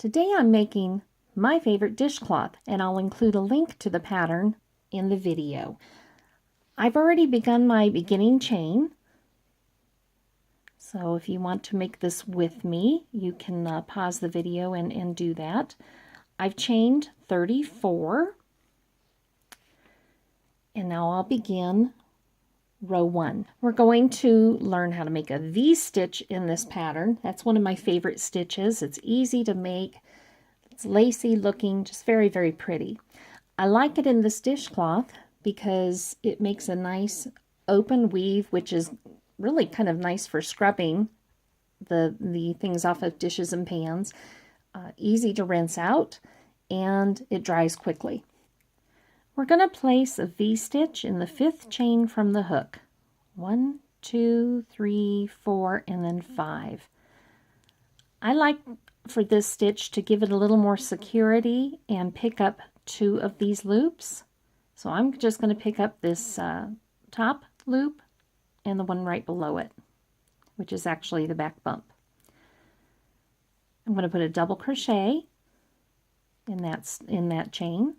Today I'm making my favorite dishcloth, and I'll include a link to the pattern in the video. I've already begun my beginning chain, so if you want to make this with me, you can pause the video and do that. I've chained 34, and now I'll begin row 1. We're going to learn how to make a V-stitch in this pattern. That's one of my favorite stitches. It's easy to make. It's lacy looking, just very, very pretty. I like it in this dishcloth because it makes a nice open weave, which is really kind of nice for scrubbing the things off of dishes and pans. Easy to rinse out, and it dries quickly. We're going to place a V-stitch in the 5th chain from the hook. 1, 2, 3, 4, and then 5. I like for this stitch to give it a little more security and pick up 2 of these loops. So I'm just going to pick up this top loop and the one right below it, which is actually the back bump. I'm going to put a double crochet in that chain.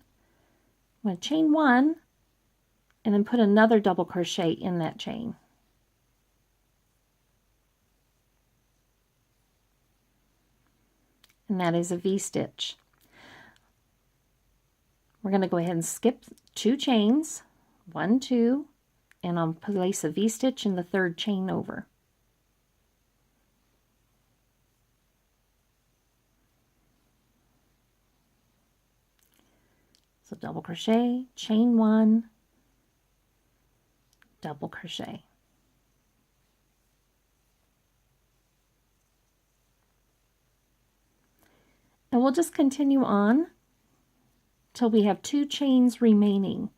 I'm going to chain 1 and then put another double crochet in that chain. And that is a V-stitch. We're going to go ahead and skip 2 chains, 1, 2, and I'll place a V-stitch in the 3rd chain over. So double crochet, chain 1, double crochet. And we'll just continue on till we have 2 chains remaining.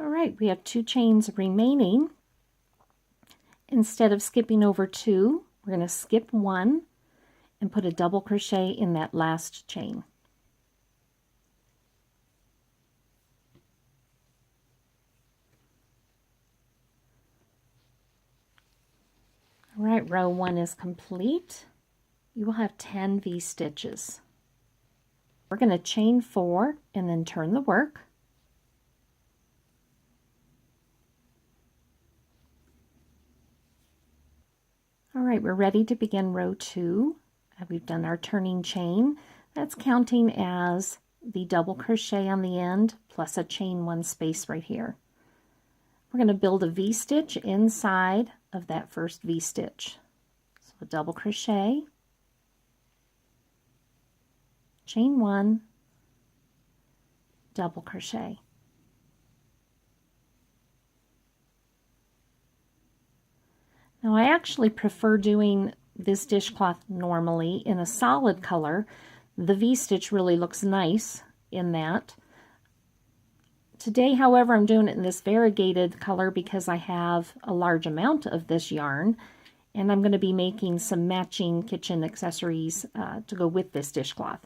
All right, we have 2 chains remaining. Instead of skipping over 2, we're going to skip 1 and put a double crochet in that last chain. All right, row 1 is complete. You will have 10 V-stitches. We're going to chain 4 and then turn the work. All right, we're ready to begin row 2. We've done our turning chain. That's counting as the double crochet on the end plus a chain 1 space right here. We're going to build a V-stitch inside of that first V-stitch. So a double crochet, chain 1, double crochet. Now I actually prefer doing this dishcloth normally in a solid color. The V-stitch really looks nice in that. Today, however, I'm doing it in this variegated color because I have a large amount of this yarn, and I'm going to be making some matching kitchen accessories to go with this dishcloth.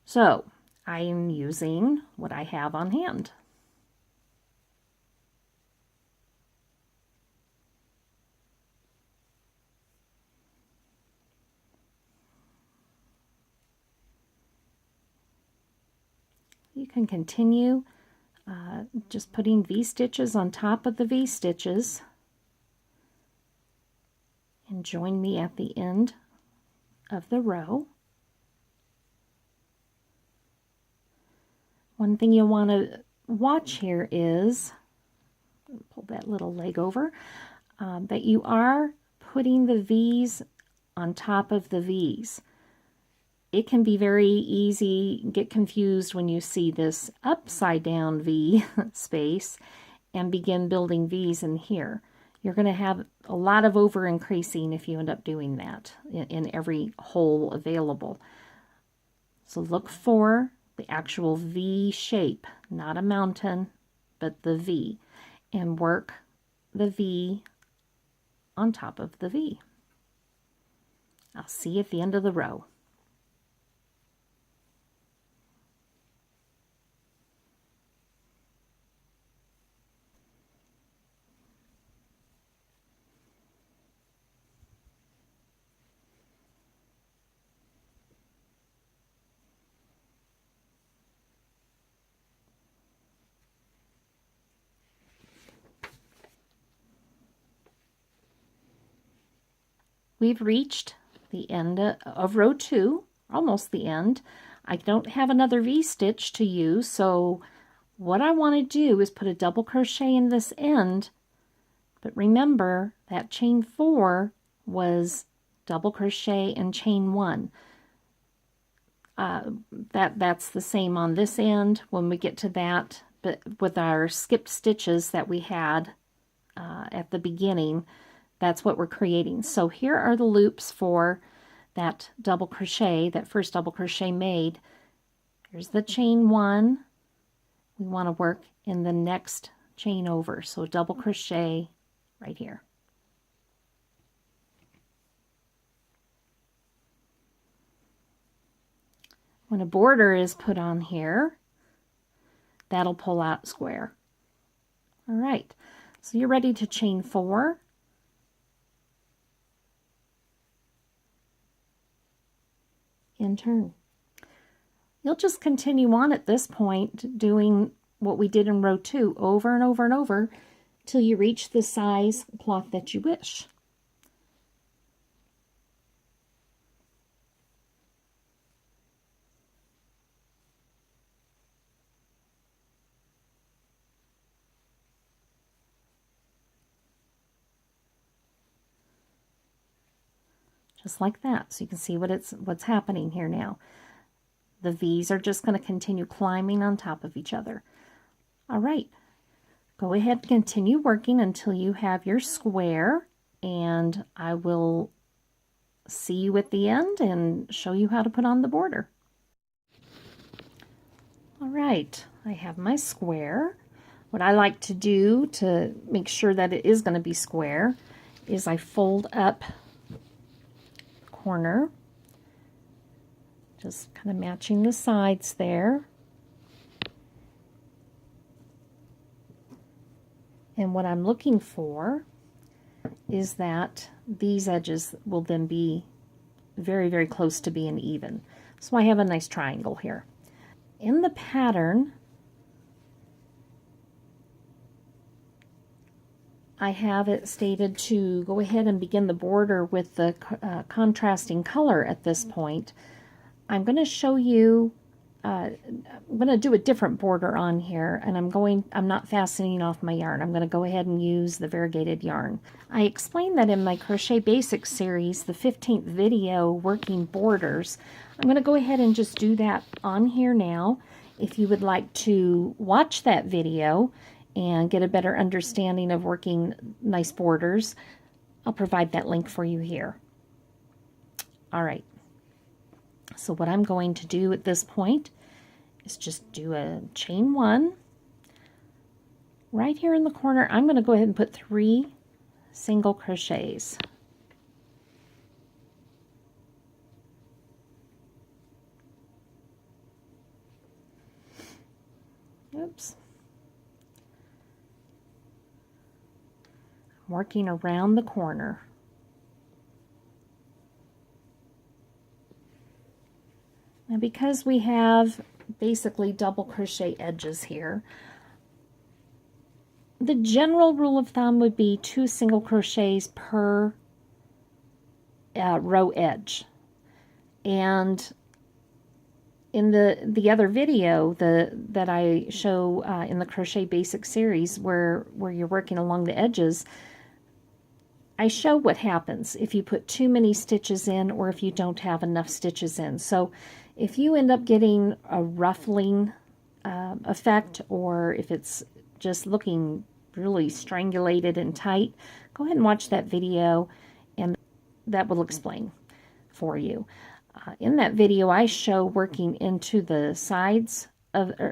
So I am using what I have on hand. You can continue just putting V-stitches on top of the V-stitches, and join me at the end of the row. One thing you'll want to watch here is, pull that little leg over, that you are putting the V's on top of the V's. It can be very easy, get confused when you see this upside down V space and begin building V's in here. You're going to have a lot of over increasing if you end up doing that in every hole available. So look for the actual V shape, not a mountain, but the V, and work the V on top of the V. I'll see you at the end of the row. We've reached the end of row 2, almost the end. I don't have another V-stitch to use, so what I want to do is put a double crochet in this end, but remember that chain 4 was double crochet and chain 1. That's the same on this end when we get to that, but with our skipped stitches that we had at the beginning, that's what we're creating. So here are the loops for that double crochet, that first double crochet made. Here's the chain 1. We want to work in the next chain over, so double crochet right here. When a border is put on here, that'll pull out square. All right, so you're ready to chain 4. And turn. You'll just continue on at this point doing what we did in row 2 over and over and over till you reach the size cloth that you wish. Just like that. So you can see what's happening here now. The V's are just going to continue climbing on top of each other. All right, go ahead and continue working until you have your square, and I will see you at the end and show you how to put on the border. All right, I have my square. What I like to do to make sure that it is going to be square is I fold up corner, just kind of matching the sides there. And what I'm looking for is that these edges will then be very, very close to being even. So I have a nice triangle here. In the pattern, I have it stated to go ahead and begin the border with the contrasting color at this point. I'm going to show you, I'm going to do a different border on here, and I'm not fastening off my yarn. I'm going to go ahead and use the variegated yarn. I explained that in my Crochet Basics series, the 15th video, Working Borders. I'm going to go ahead and just do that on here now. If you would like to watch that video and get a better understanding of working nice borders, I'll provide that link for you here. All right, so what I'm going to do at this point is just do a chain 1. Right here in the corner, I'm going to go ahead and put 3 single crochets. Oops. Working around the corner. Now because we have basically double crochet edges here, the general rule of thumb would be 2 single crochets per row edge. And in the other video that I show in the Crochet Basics series where you're working along the edges, I show what happens if you put too many stitches in or if you don't have enough stitches in. So if you end up getting a ruffling effect, or if it's just looking really strangulated and tight, go ahead and watch that video, and that will explain for you. In that video, I show working into the sides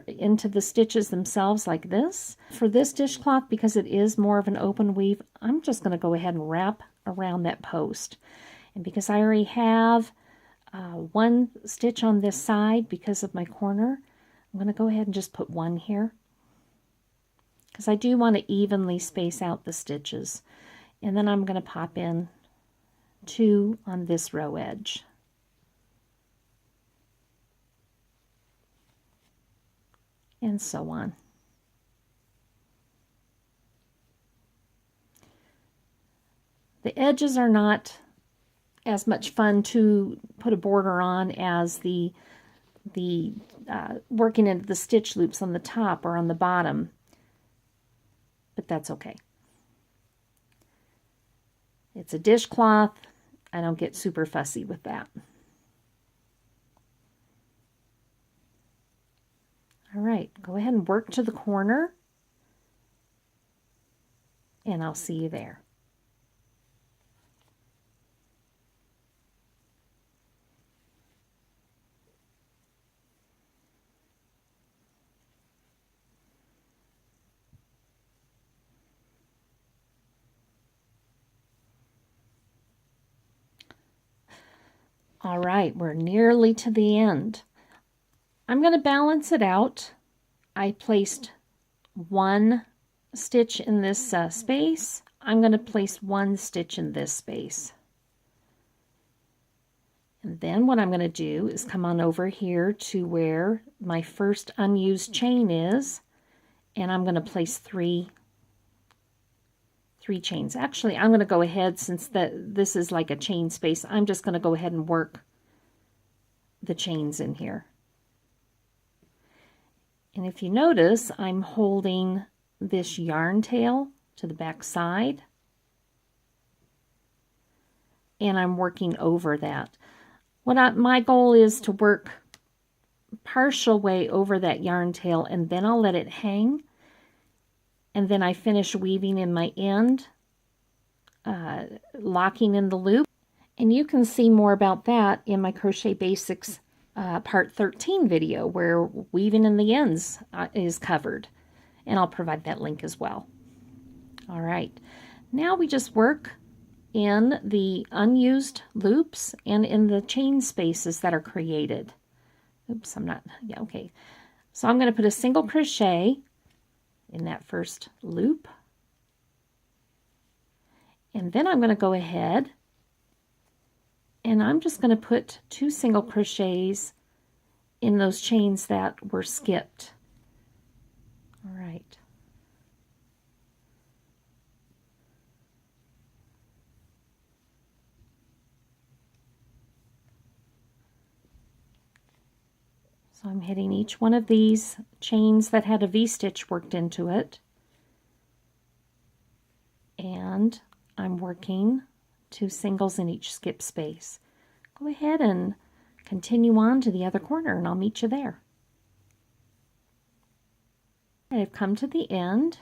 into the stitches themselves like this. For this dishcloth, because it is more of an open weave, I'm just going to go ahead and wrap around that post. And because I already have one stitch on this side because of my corner, I'm going to go ahead and just put one here, because I do want to evenly space out the stitches. And then I'm going to pop in 2 on this row edge. And so on. The edges are not as much fun to put a border on as the working into the stitch loops on the top or on the bottom, but that's okay. It's a dishcloth. I don't get super fussy with that. All right, go ahead and work to the corner, and I'll see you there. All right, we're nearly to the end. I'm going to balance it out. I placed 1 stitch in this space. I'm going to place 1 stitch in this space. And then what I'm going to do is come on over here to where my first unused chain is, and I'm going to place 3 chains. Actually, I'm going to go ahead, since this is like a chain space, I'm just going to go ahead and work the chains in here. And if you notice, I'm holding this yarn tail to the back side, and I'm working over that. My goal is to work partial way over that yarn tail, and then I'll let it hang, and then I finish weaving in my end, locking in the loop. And you can see more about that in my Crochet Basics part 13 video, where weaving in the ends is covered, and I'll provide that link as well. All right, now we just work in the unused loops and in the chain spaces that are created. Oops, okay. So I'm going to put a single crochet in that first loop, and then I'm going to go ahead and I'm just going to put 2 single crochets in those chains that were skipped. All right. So I'm hitting each one of these chains that had a V-stitch worked into it, and I'm working 2 singles in each skip space. Go ahead and continue on to the other corner, and I'll meet you there. I've come to the end.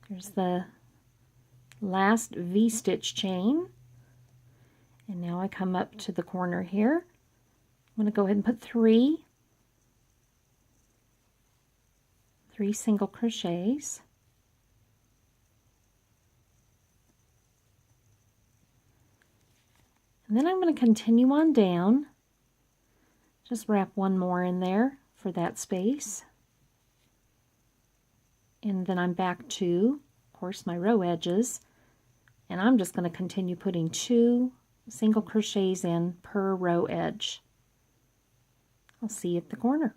There's the last V-stitch chain, and now I come up to the corner here. I'm going to go ahead and put 3 single crochets. And then I'm going to continue on down, just wrap 1 more in there for that space. And then I'm back to, of course, my row edges, and I'm just going to continue putting 2 single crochets in per row edge. I'll see you at the corner.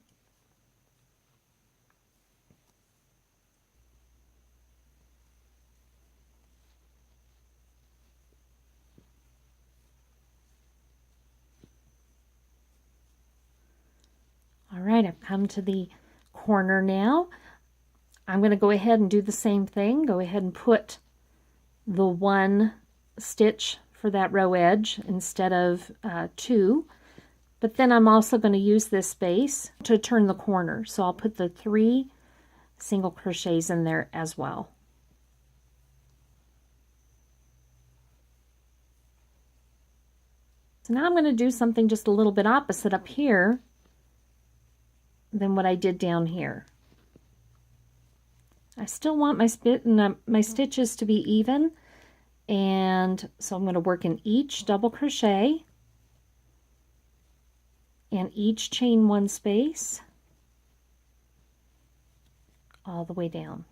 All right, I've come to the corner now. I'm going to go ahead and do the same thing. Go ahead and put the 1 stitch for that row edge instead of 2. But then I'm also going to use this space to turn the corner. So I'll put the 3 single crochets in there as well. So now I'm going to do something just a little bit opposite up here than what I did down here. I still want my stitches to be even, and so I'm going to work in each double crochet and each chain one space all the way down.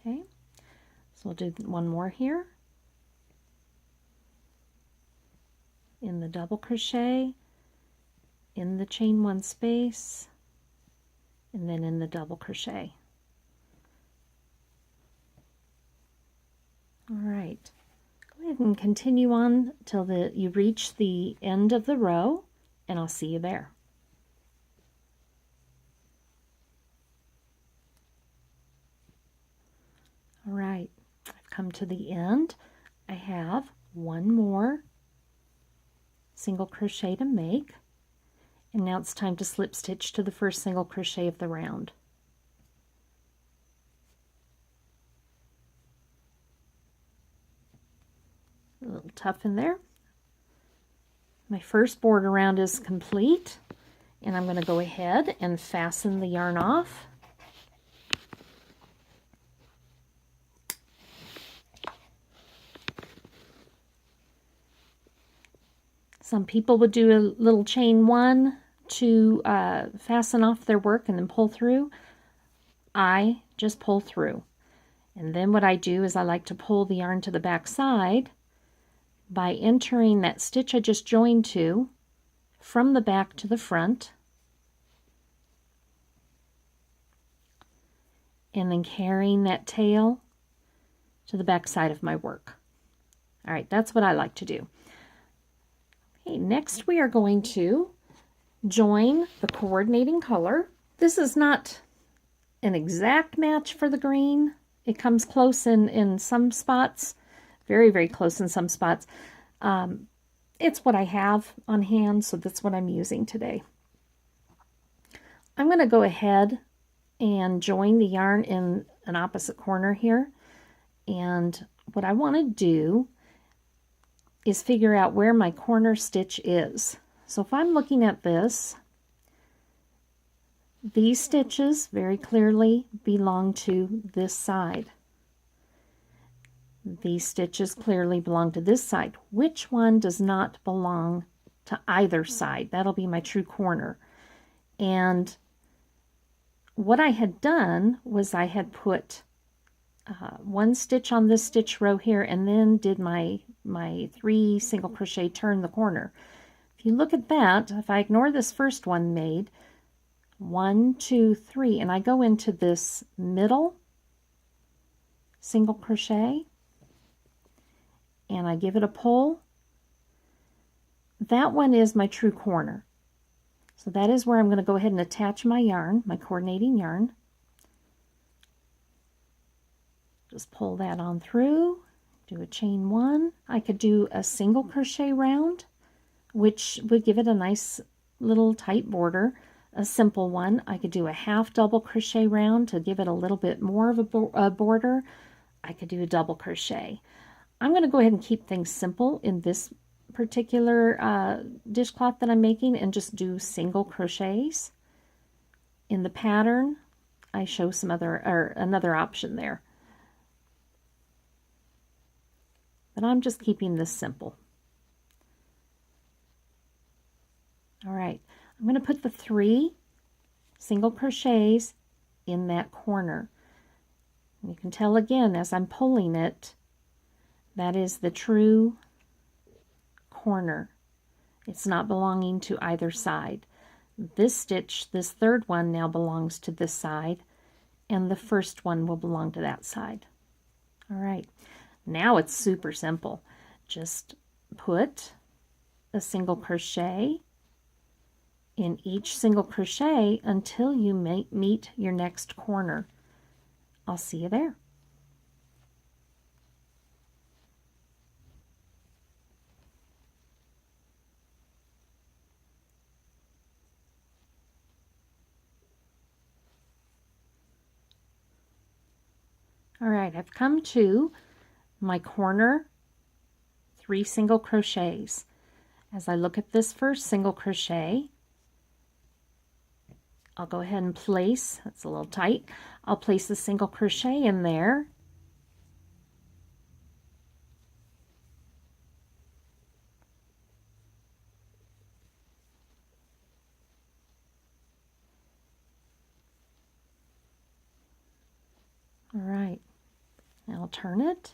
Okay, so we'll do one more here in the double crochet, in the chain one space, and then in the double crochet. All right, go ahead and continue on till you reach the end of the row, and I'll see you there. All right, I've come to the end. I have one more single crochet to make, and now it's time to slip stitch to the first single crochet of the round. A little tough in there. My first border round is complete, and I'm going to go ahead and fasten the yarn off. Some people would do a little chain one to fasten off their work and then pull through. I just pull through. And then what I do is I like to pull the yarn to the back side by entering that stitch I just joined to from the back to the front, and then carrying that tail to the back side of my work. All right, that's what I like to do. Okay, next we are going to join the coordinating color. This is not an exact match for the green. It comes close in some spots, very, very close in some spots. It's what I have on hand, so that's what I'm using today. I'm going to go ahead and join the yarn in an opposite corner here. And what I want to do is figure out where my corner stitch is. So if I'm looking at this, these stitches very clearly belong to this side. These stitches clearly belong to this side. Which one does not belong to either side? That'll be my true corner. And what I had done was I had put one stitch on this stitch row here, and then did my 3 single crochet, turn the corner. If you look at that, if I ignore this first one made, 1, 2, 3, and I go into this middle single crochet and I give it a pull, that one is my true corner. So that is where I'm going to go ahead and attach my yarn, my coordinating yarn. Just pull that on through, do a chain one. I could do a single crochet round, which would give it a nice little tight border. A simple one. I could do a half double crochet round to give it a little bit more of a border. I could do a double crochet. I'm going to go ahead and keep things simple in this particular dishcloth that I'm making, and just do single crochets. In the pattern, I show another option there. But I'm just keeping this simple. All right, I'm going to put the 3 single crochets in that corner. And you can tell again as I'm pulling it, that is the true corner. It's not belonging to either side. This stitch, this third one, now belongs to this side, and the first one will belong to that side. All right. Now it's super simple. Just put a single crochet in each single crochet until you meet your next corner. I'll see you there. All right, I've come to my corner 3 single crochets. As I look at this first single crochet, I'll go ahead and place, that's a little tight, I'll place a single crochet in there. All right, now I'll turn it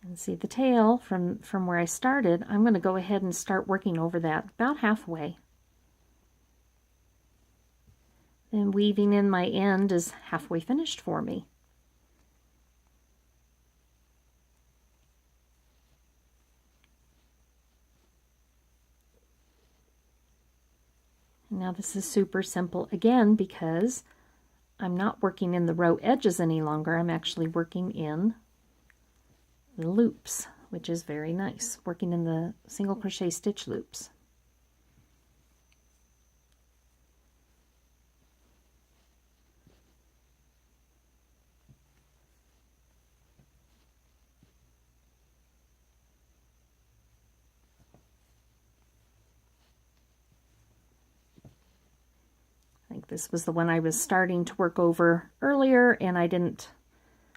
and see the tail from where I started. I'm going to go ahead and start working over that about halfway. Then weaving in my end is halfway finished for me. Now this is super simple again because I'm not working in the row edges any longer. I'm actually working in the loops, which is very nice, working in the single crochet stitch loops. I think this was the one I was starting to work over earlier and I didn't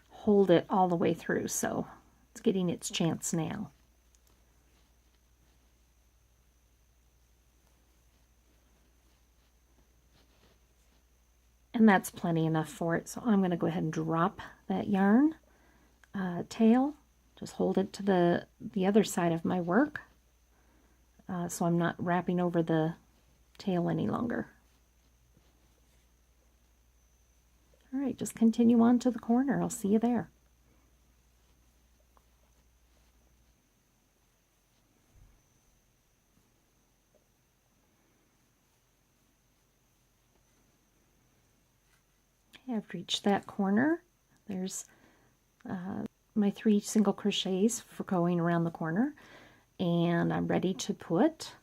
hold it all the way through, so it's getting its chance now. And that's plenty enough for it, so I'm going to go ahead and drop that yarn tail, just hold it to the other side of my work so I'm not wrapping over the tail any longer. All right, just continue on to the corner. I'll see you there. Okay, I've reached that corner. There's my 3 single crochets for going around the corner, and I'm ready to put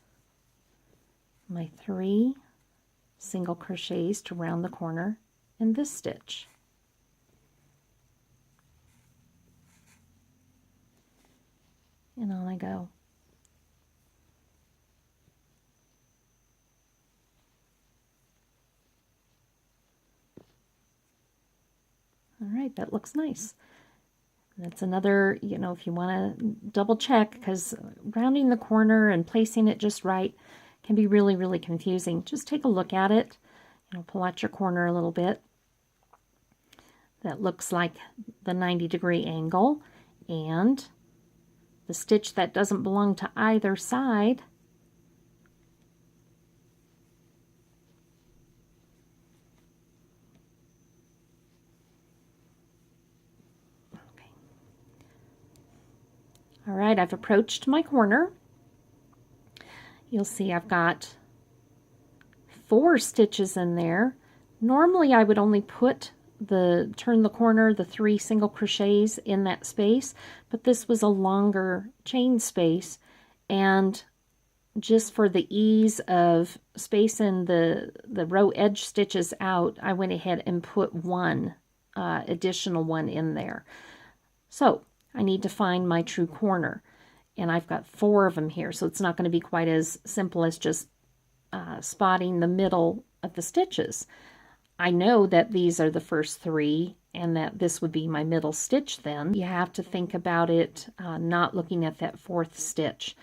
my 3 single crochets to round the corner in this stitch. And on I go. All right, that looks nice. That's another, you know, if you want to double check, because rounding the corner and placing it just right can be really, really confusing. Just take a look at it. You know, pull out your corner a little bit. That looks like the 90-degree angle, and the stitch that doesn't belong to either side All right, I've approached my corner. You'll see I've got 4 stitches in there. Normally I would only turn the corner, the 3 single crochets in that space, but this was a longer chain space, and just for the ease of spacing the row edge stitches out, I went ahead and put one additional one in there. So I need to find my true corner, and I've got 4 of them here, so it's not going to be quite as simple as just spotting the middle of the stitches. I know that these are the first 3 and that this would be my middle stitch then. You have to think about it not looking at that 4th stitch.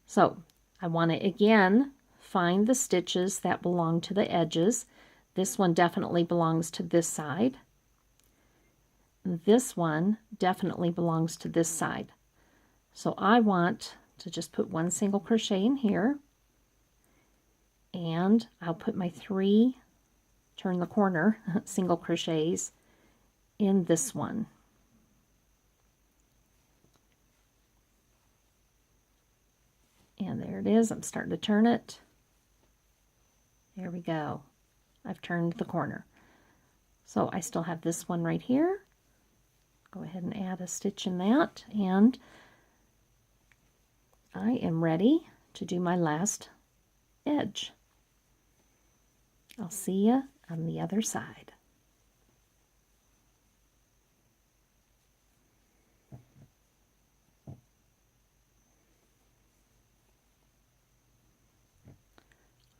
So I want to again find the stitches that belong to the edges. This one definitely belongs to this side. This one definitely belongs to this side. So I want to just put 1 single crochet in here, and I'll put my 3 turn the corner single crochets in this one. And there it is. I'm starting to turn it. There we go. I've turned the corner. So I still have this one right here. Go ahead and add a stitch in that, and I am ready to do my last edge. I'll see you on the other side.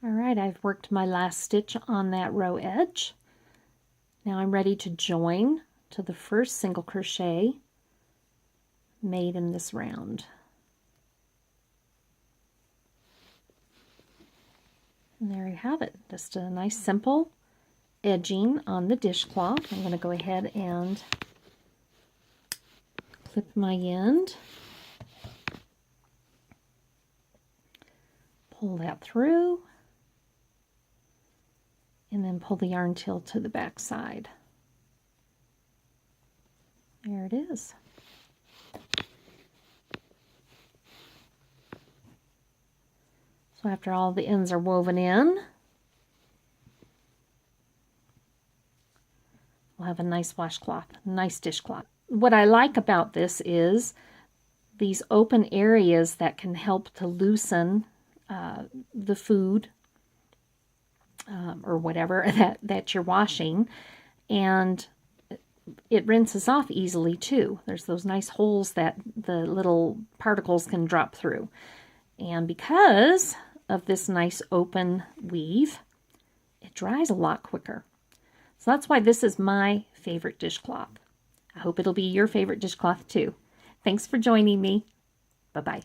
All right, I've worked my last stitch on that row edge. Now I'm ready to join to the first single crochet made in this round. And there you have it, just a nice simple edging on the dishcloth. I'm going to go ahead and clip my end, pull that through, and then pull the yarn tail to the back side. There it is. So after all the ends are woven in, we'll have a nice washcloth, nice dishcloth. What I like about this is these open areas that can help to loosen the food or whatever that you're washing, and it rinses off easily too. There's those nice holes that the little particles can drop through. And because of this nice open weave, it dries a lot quicker. So that's why this is my favorite dishcloth. I hope it'll be your favorite dishcloth too. Thanks for joining me. Bye-bye.